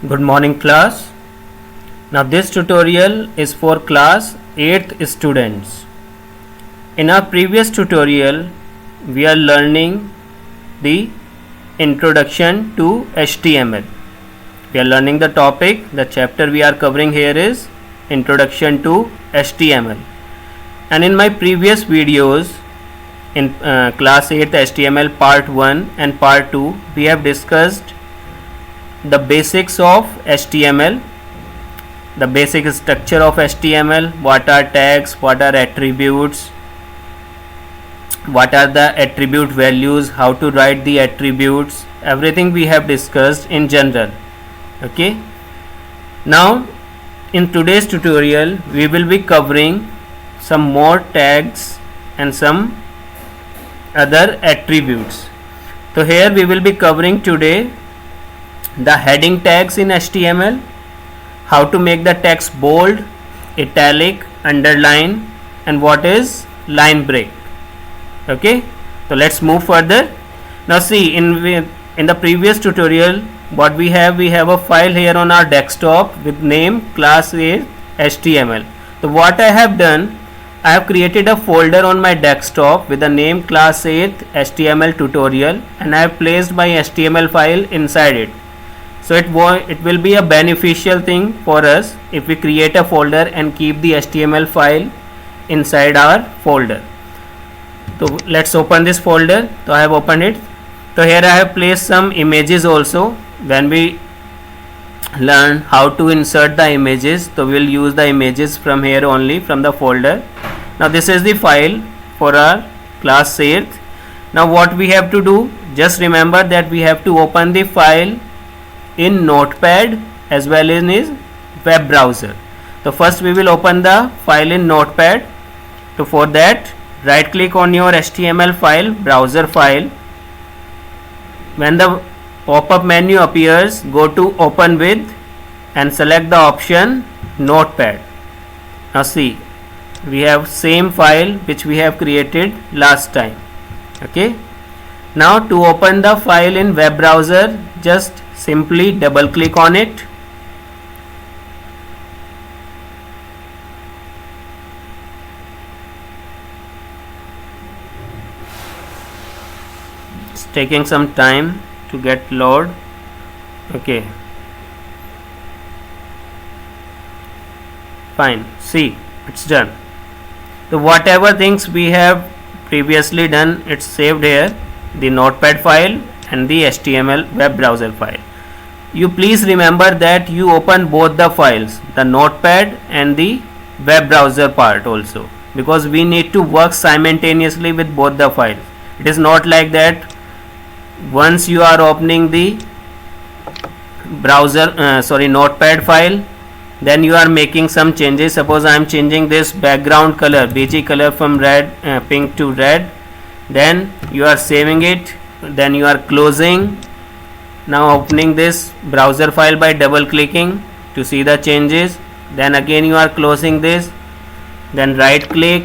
Good morning class. Now this tutorial is for class 8th students. In our previous tutorial we are learning the introduction to HTML. We are learning the topic. The chapter we are covering here is Introduction to HTML. And in my previous videos in class 8th HTML part 1 and part 2 we have discussed the basics of HTML, the basic structure of HTML, what are tags, what are attributes, what are the attribute values, how to write the attributes, everything we have discussed in general. Okay, now in today's tutorial we will be covering some more tags and some other attributes. So here we will be covering today the heading tags in HTML, how to make the text bold, italic, underline, and what is line break. Okay, so let's move further. Now see, in the previous tutorial what we have a file here on our desktop with name class A HTML. So what I have done, I have created a folder on my desktop with the name class 8 HTML tutorial, and I have placed my HTML file inside it. So it will be a beneficial thing for us if we create a folder and keep the HTML file inside our folder. So let's open this folder. So I have opened it. So here I have placed some images also. When we learn how to insert the images, so we will use the images from here only, from the folder. Now this is the file for our class 8th. Now what we have to do, just remember that we have to open the file in Notepad as well as in web browser. So first we will open the file in Notepad. So for that, right click on your HTML file, browser file. When the pop-up menu appears, go to open with and select the option Notepad. Now see, we have same file which we have created last time. Okay, now to open the file in web browser, just simply double click on it. It's taking some time to get load. Okay, fine, see, it's done. So whatever things we have previously done, it's saved here, the Notepad file and the HTML web browser file. You please remember that you open both the files, the Notepad and the web browser part also, because we need to work simultaneously with both the files. It is not like that once you are opening the Notepad file, then you are making some changes. Suppose I am changing this background color, beige color, from red, pink to red. Then you are saving it. Then you are closing. Now opening this browser file by double clicking to see the changes. Then again you are closing this. Then right click,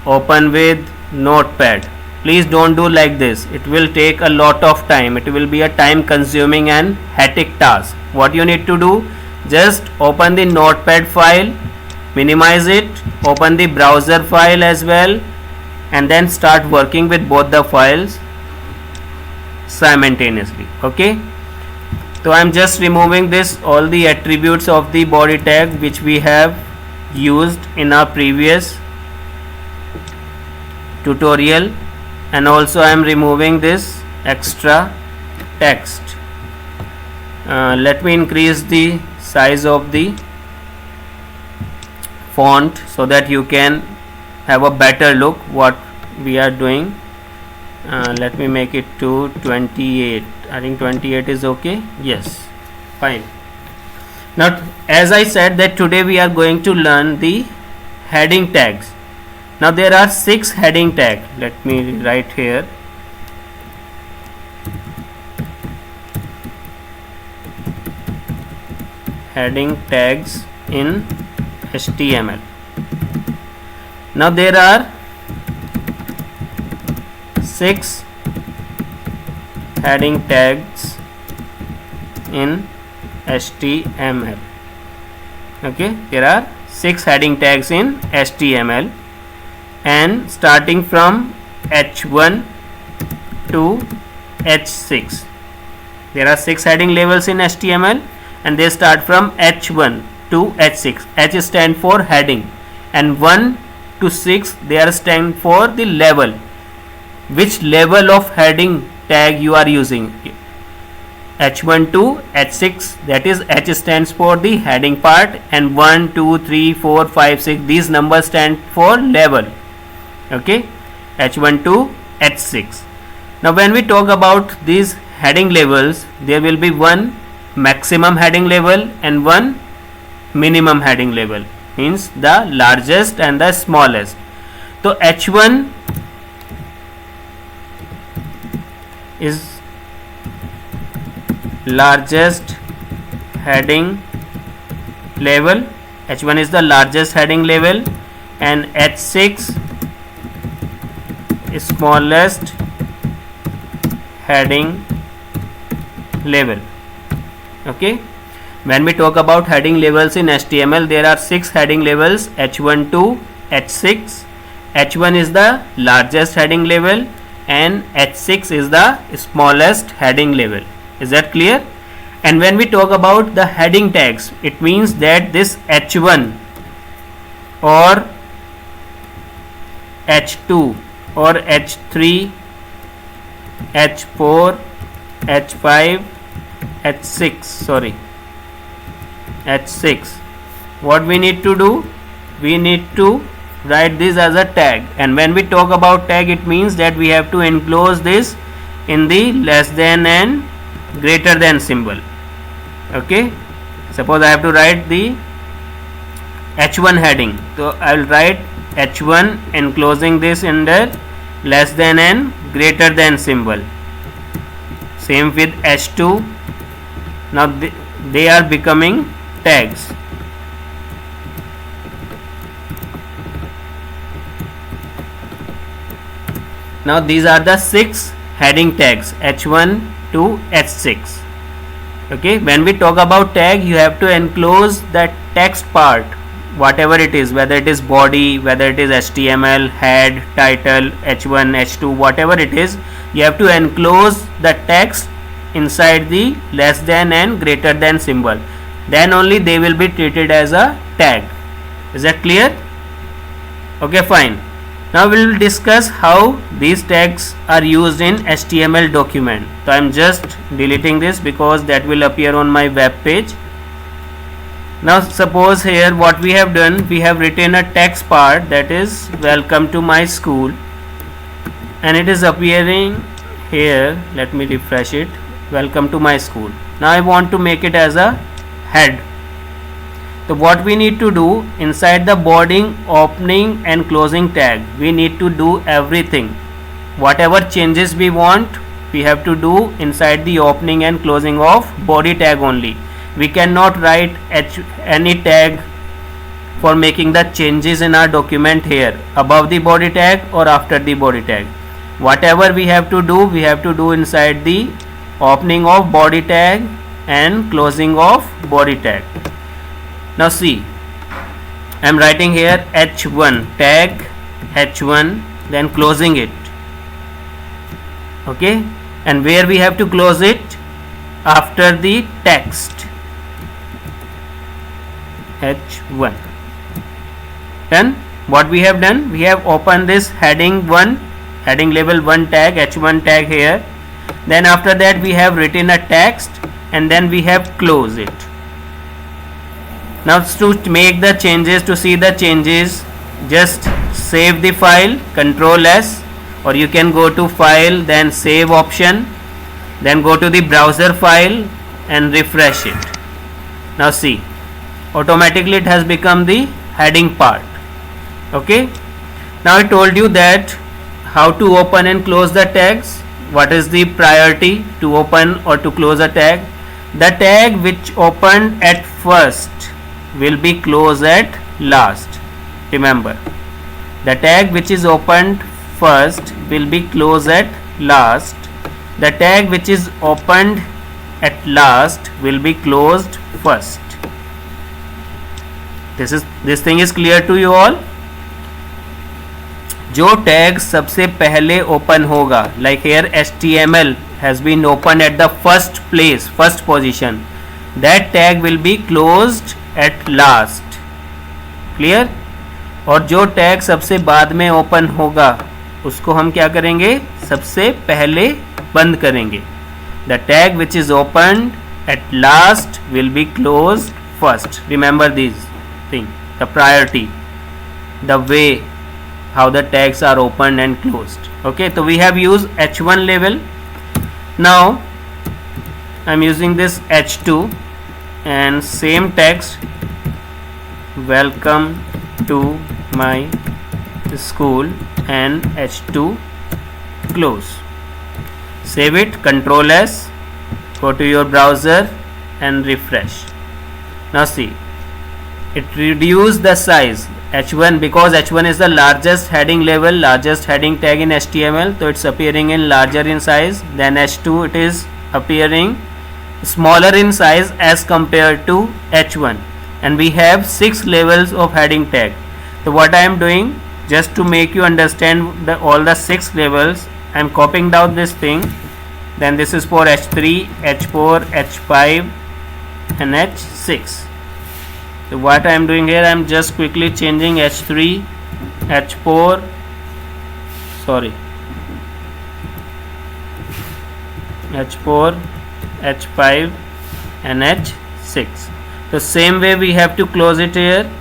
open with Notepad. Please don't do like this. It will take a lot of time. It will be a time consuming and hectic task. What you need to do, just open the Notepad file, minimize it, open the browser file as well, and then start working with both the files simultaneously. Okay, so I am just removing this, all the attributes of the body tag which we have used in our previous tutorial, and also I am removing this extra text. Let me increase the size of the font so that you can have a better look what we are doing. Let me make it to 28. I think 28 is okay. Yes, fine. Now as I said that today we are going to learn the heading tags. Now there are 6 heading tags. Let me write here. Heading tags in HTML. Now there are 6 heading tags in HTML. Okay, there are 6 heading tags in HTML, and starting from H1 to H6, there are 6 heading labels in HTML, and they start from H1 to H6. H stand for heading, and 1 to 6 they are stand for the level, which level of heading tag you are using. H1 to H6, that is H stands for the heading part, and 1 2 3 4 5 6, these numbers stand for level. Okay, H1 to H6. Now when we talk about these heading labels, there will be one maximum heading label and one minimum heading label, means the largest and the smallest. So H1 is largest heading label, H1 is the largest heading label, and H6 is smallest heading label. Okay, when we talk about heading labels in HTML, there are 6 heading labels, H1 to H6. H1 is the largest heading label and H6 is the smallest heading label. Is that clear? And when we talk about the heading tags, it means that this H1 or H2 or H3, H4, H5, H6, what we need to do, we need to write this as a tag. And when we talk about tag, it means that we have to enclose this in the less than and greater than symbol. Okay, suppose I have to write the H1 heading, so I will write H1 enclosing this in the less than and greater than symbol. Same with H2. Now they are becoming tags. Now these are the 6 heading tags, H1 to H6. Okay, when we talk about tag, you have to enclose that text part, whatever it is, whether it is body, whether it is HTML, head, title, H1, H2, whatever it is, you have to enclose the text inside the less than and greater than symbol. Then only they will be treated as a tag. Is that clear? Okay, fine. Now we will discuss how these tags are used in HTML document. So I am just deleting this because that will appear on my web page. Now suppose here what we have done, we have written a text part, that is welcome to my school, and it is appearing here. Let me refresh it. Welcome to my school. Now I want to make it as a head. So what we need to do, inside the body, opening and closing tag, we need to do everything. Whatever changes we want, we have to do inside the opening and closing of body tag only. We cannot write any tag for making the changes in our document here, above the body tag or after the body tag. Whatever we have to do inside the opening of body tag and closing of body tag. Now see, I am writing here H1, tag H1, then closing it. Okay, and where we have to close it? After the text H1. Then what we have done, we have opened this heading 1, heading label 1 tag, H1 tag here. Then after that we have written a text and then we have closed it. Now to make the changes, to see the changes, just save the file, Ctrl S, or you can go to file, then save option, then go to the browser file and refresh it. Now see, automatically it has become the heading part. Okay, now I told you that how to open and close the tags. What is the priority to open or to close a tag? The tag which opened at first will be closed at last. Remember, the tag which is opened first will be closed at last. The tag which is opened at last will be closed first. This thing is clear to you all? जो tag सबसे पहले open होगा, like here HTML has been opened at the first place, first position, that tag will be closed at last. Clear? और जो tag सबसे बाद में open होगा उसको हम क्या करेंगे, सबसे पहले बंद करेंगे. The tag which is opened at last will be closed first. Remember these things, the priority, the way how the tags are opened and closed. Okay, so we have used H1 level. Now I am using this H2 and same text, welcome to my school, and H2 close. Save it, Control S, go to your browser and refresh. Now see, it reduced the size. H1, because H1 is the largest heading level, largest heading tag in HTML, so it's appearing in larger in size. Then H2, it is appearing smaller in size as compared to H1, and we have 6 levels of heading tag. So what I am doing, just to make you understand all the 6 levels, I am copying down this thing. Then this is for H3, H4, H5 and H6. So what I am doing here, I am just quickly changing H3, H4, H4, H5 and H6. So same way we have to close it here.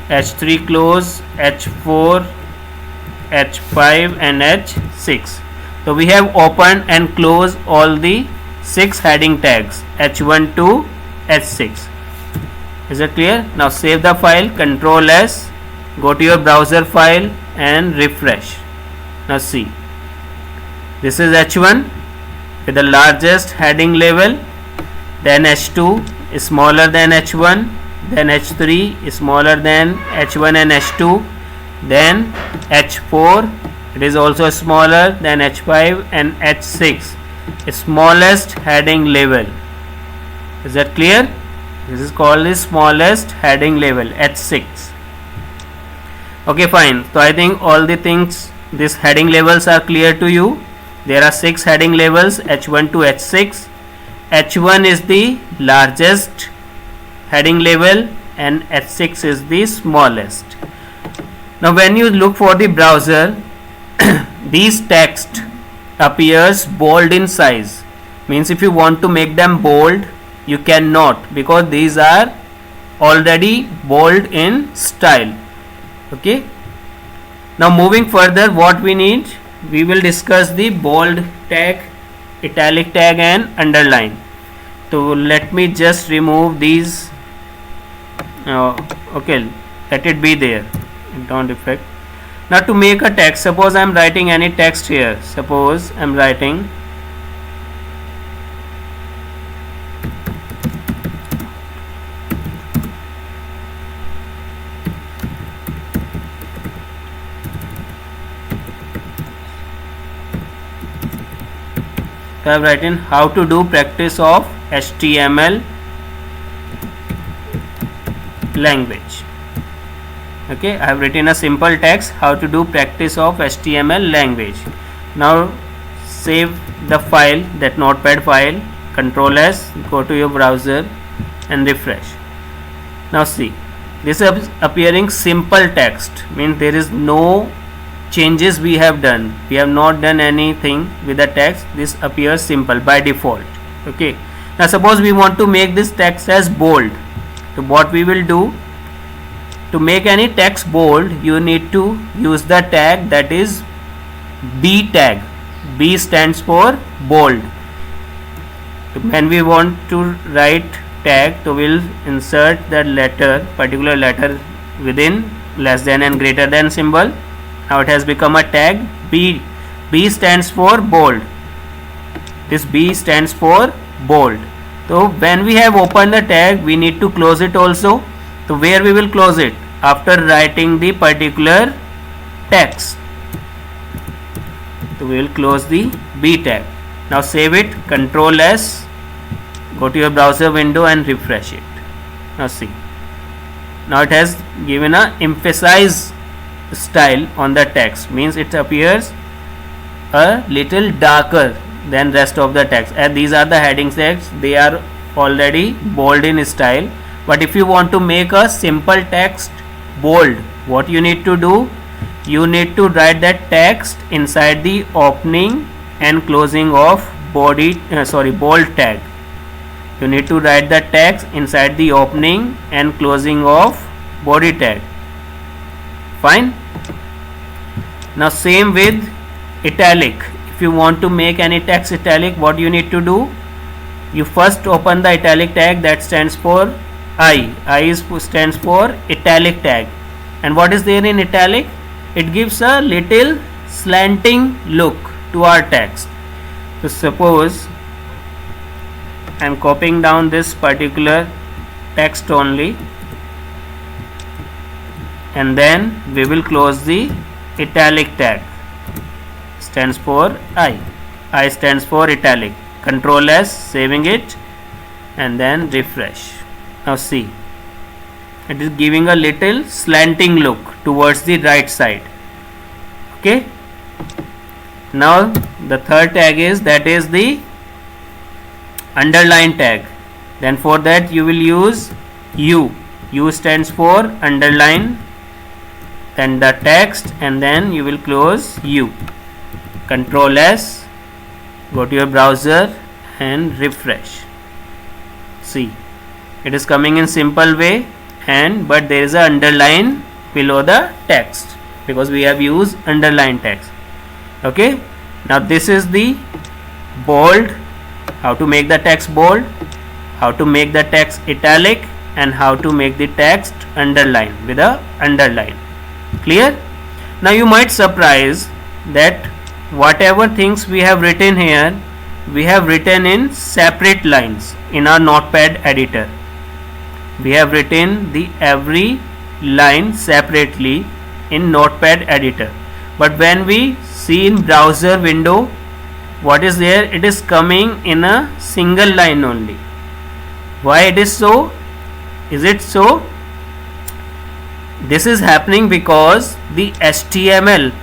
H3 close, H4, H5 and H6. So we have opened and closed all the 6 heading tags, H1 to H6. Is it clear? Now save the file, Control S, go to your browser file and refresh. Now see, this is H1 with the largest heading level, then H2 is smaller than H1, then H3 is smaller than H1 and H2, then H4, it is also smaller than H5, and H6 is smallest heading level. Is that clear? This is called the smallest heading level, H6. Okay, fine. So I think all the things, these heading levels are clear to you. There are 6 heading levels, H1 to H6. H1 is the largest heading level and H6 is the smallest. Now when you look for the browser, these text appears bold in size. Means if you want to make them bold, you cannot, because these are already bold in style. Okay. Now moving further, what we need, we will discuss the bold tag, italic tag and underline. So let me just remove these. Okay, let it be there, don't affect. Now to make a text, suppose I am writing any text here. Suppose I am writing I have written how to do practice of HTML language. Okay, I have written a simple text, how to do practice of HTML language. Now save the file, that notepad file, Control S, go to your browser and refresh. Now see, this is appearing simple text, means there is no changes we have done. We have not done anything with the text. This appears simple by default. Okay. Now suppose we want to make this text as bold. So what we will do, to make any text bold, you need to use the tag, that is B tag. B stands for bold. So when we want to write tag, so we'll insert the letter, particular letter within less than and greater than symbol. Now it has become a tag B. B stands for bold. This B stands for bold. So when we have opened the tag, we need to close it also. So where we will close it? After writing the particular text. So we will close the B tag. Now save it, Control S, Go to your browser window and refresh it. Now see, now it has given a emphasize style on the text, means it appears a little darker than rest of the text, and these are the heading text, they are already bold in style. But if you want to make a simple text bold, what you need to do, you need to write that text inside the opening and closing of bold tag. You need to write the text inside the opening and closing of body tag. Fine. Now same with italic. If you want to make any text italic, what you need to do, you first open the italic tag, that stands for I stands for italic tag. And what is there in italic? It gives a little slanting look to our text. So suppose I am copying down this particular text only, and then we will close the italic tag, stands for I stands for italic. Control S, saving it, and then refresh. Now see, it is giving a little slanting look towards the right side. Okay. Now the third tag is, that is the underline tag. Then for that you will use U stands for underline, then the text, and then you will close U. Control S, go to your browser and refresh. See, it is coming in simple way, but there is a underline below the text because we have used underline text. Okay. Now this is the bold, how to make the text bold, how to make the text italic, and how to make the text underline with a underline. Clear? Now you might surprise that whatever things we have written here, we have written in separate lines in our notepad editor. We have written the every line separately in notepad editor, but when we see in browser window, what is there, it is coming in a single line only. Why it is so? Is it so? This is happening because the HTML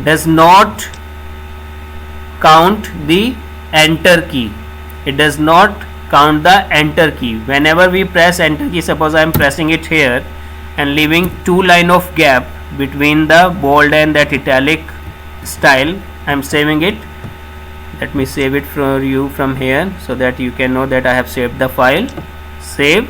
does not count the enter key. It does not count the enter key. Whenever we press enter key, suppose I am pressing it here and leaving 2 line of gap between the bold and that italic style, I am saving it. Let me save it for you from here so that you can know that I have saved the file. Save.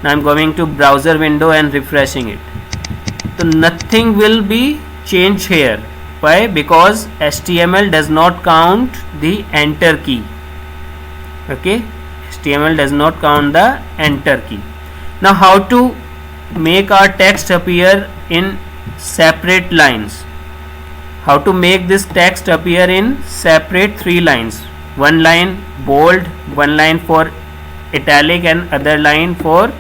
Now I am going to browser window and refreshing it. So nothing will be changed here. Why? Because HTML does not count the enter key. Okay, HTML does not count the enter key. Now how to make our text appear in separate lines? How to make this text appear in separate 3 lines? One line bold, one line for italic, and other line for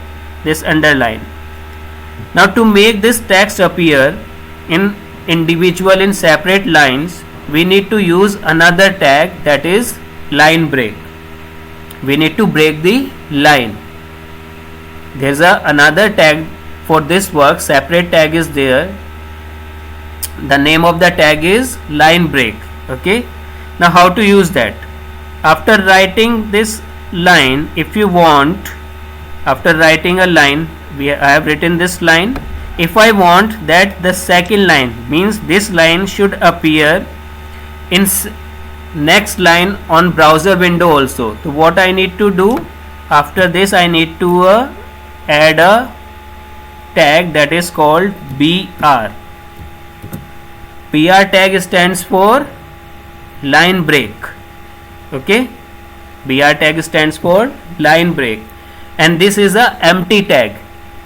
this underline. Now to make this text appear in individual in separate lines, we need to use another tag, that is line break. We need to break the line. There is another tag for this work, separate tag is there. The name of the tag is line break. Okay. Now how to use that? After writing this line, if you want, after writing a line, I have written this line. If I want that the second line, means this line should appear in next line on browser window also. So what I need to do, after this I need to add a tag that is called BR. BR tag stands for line break. Okay, BR tag stands for line break, and this is a empty tag.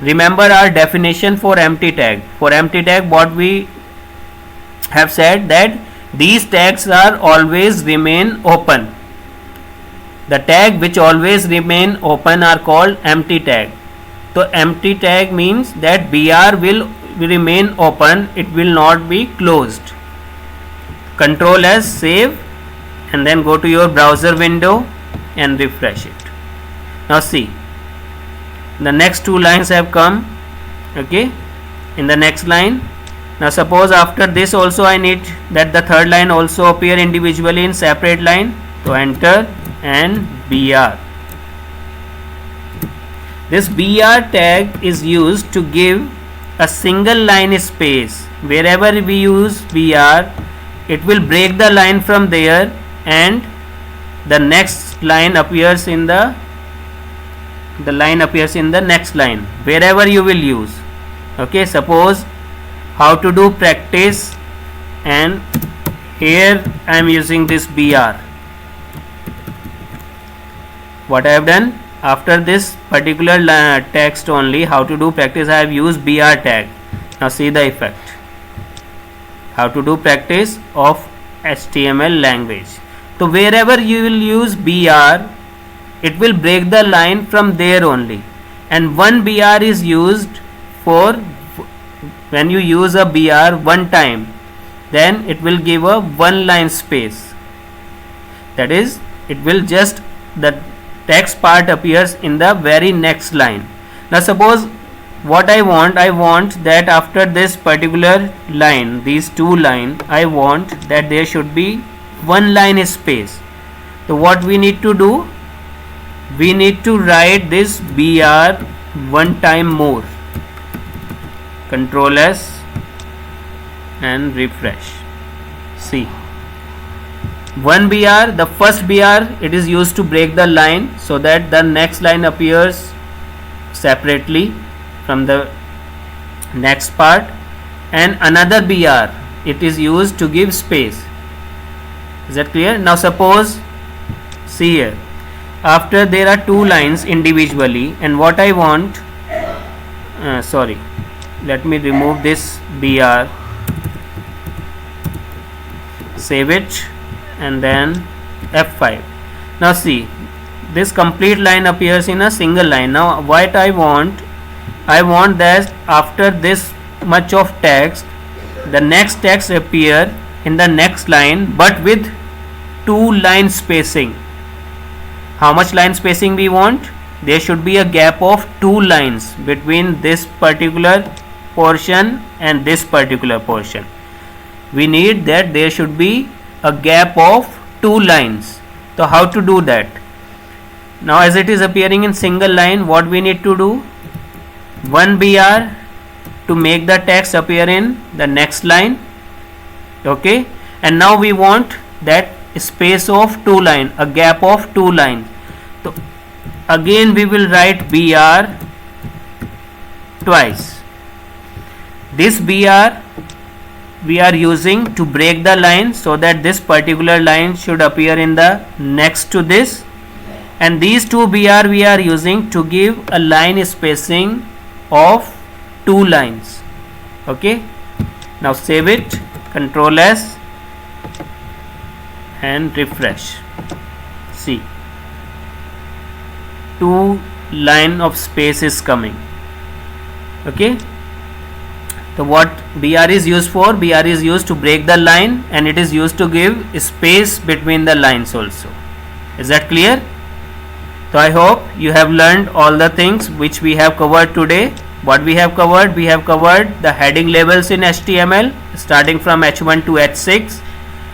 Remember our definition for empty tag. For empty tag, what we have said, that these tags are always remain open. The tag which always remain open are called empty tag. So empty tag means that BR will remain open, it will not be closed. Control S, save, and then go to your browser window and refresh it. Now see, the next two lines have come. Okay, in the next line, now suppose after this also I need that the third line also appear individually in separate line. So enter and BR. This BR tag is used to give a single line space. Wherever we use BR, it will break the line from there and the next line appears in the line appears in the next line wherever you will use. Okay, suppose how to do practice, and here I am using this BR. What I have done, after this particular text only, how to do practice, I have used BR tag. Now see the effect. How to do practice of HTML language. So wherever you will use BR, it will break the line from there only, and one BR is used for when you use a BR one time, then it will give a one line space. That is, it will just, the text part appears in the very next line. Now suppose what I want that after this particular line, these two lines, I want that there should be one line space. So what we need to do, we need to write this BR one time more. Control S and refresh. See, one BR, the first BR, it is used to break the line so that the next line appears separately from the next part, and another BR, it is used to give space. Is that clear? Now suppose, see here, after there are two lines individually, and what I want, sorry, let me remove this BR, save it, and then F5. Now see, this complete line appears in a single line. Now what I want that after this much of text, the next text appear in the next line but with two line spacing. How much line spacing we want? There should be a gap of two lines between this particular portion and this particular portion. We need that there should be a gap of two lines. So how to do that? Now as it is appearing in single line, what we need to do? One BR to make the text appear in the next line. Okay, and now we want that space of two line, a gap of two lines. So again we will write BR twice. This BR we are using to break the line so that this particular line should appear in the next to this, and these two BR we are using to give a line spacing of two lines. Okay, now save it, Control S and refresh. See, two line of space is coming. Okay, so what BR is used for? BR is used to break the line, and it is used to give space between the lines also. Is that clear? So I hope you have learned all the things which we have covered today. What we have covered? We have covered the heading labels in HTML starting from H1 to H6,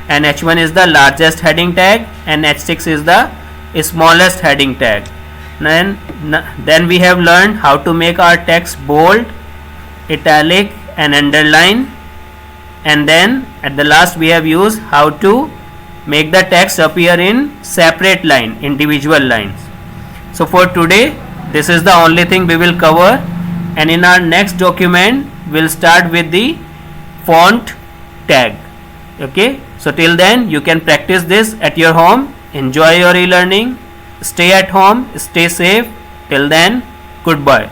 and H1 is the largest heading tag and H6 is the smallest heading tag. Then we have learned how to make our text bold, italic and underline, and then at the last we have used how to make the text appear in separate line, individual lines. So for today this is the only thing we will cover, and in our next document we'll start with the font tag. Okay, so till then you can practice this at your home. Enjoy your e-learning, stay at home, stay safe. Till then, goodbye.